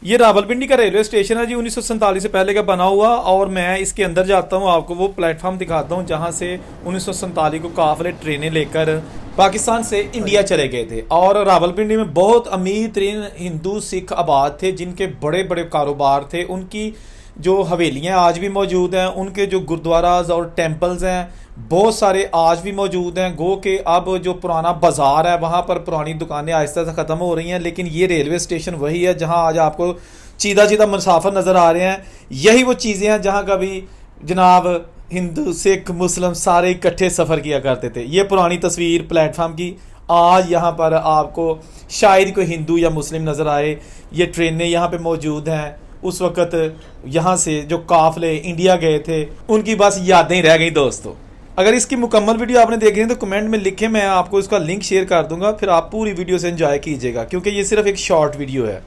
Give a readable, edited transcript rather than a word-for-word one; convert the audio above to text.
ये रावलपिंडी का railway station है जी, 1947 से पहले का बना हुआ। और मैं इसके अंदर जाता हूँ, आपको वो प्लेटफॉर्म दिखाता हूँ जहाँ से 1947 को काफिले ट्रेनें लेकर पाकिस्तान से इंडिया चले गए थे। और रावलपिंडी में बहुत अमीर तरीन हिंदू सिख आबाद थे, जिनके बड़े बड़े कारोबार थे। उनकी जो हवेलियाँ आज भी मौजूद हैं, उनके जो गुरुद्वाराज और टेम्पल्स हैं बहुत सारे आज भी मौजूद हैं। गो के अब जो पुराना बाज़ार है वहाँ पर पुरानी दुकानें आहिस्ता से ख़त्म हो रही हैं, लेकिन ये रेलवे स्टेशन वही है जहाँ आज आपको चीदा चीदा मुसाफिर नज़र आ रहे हैं। यही वो चीज़ें हैं जहाँ कभी जनाब हिंदू सिख मुस्लिम सारे इकट्ठे सफ़र किया करते थे। ये पुरानी तस्वीर प्लेटफार्म की। आज यहाँ पर आपको शायद कोई हिंदू या मुस्लिम नज़र आए। ये ट्रेनें यहाँ पे मौजूद हैं। उस वक़्त यहाँ से जो काफ़िले इंडिया गए थे उनकी बस यादें रह गई दोस्तों। अगर इसकी मुकम्मल वीडियो आपने देखनी है तो कमेंट में लिखें, मैं आपको इसका लिंक शेयर कर दूंगा, फिर आप पूरी वीडियो से एंजॉय कीजिएगा, क्योंकि ये सिर्फ एक शॉर्ट वीडियो है।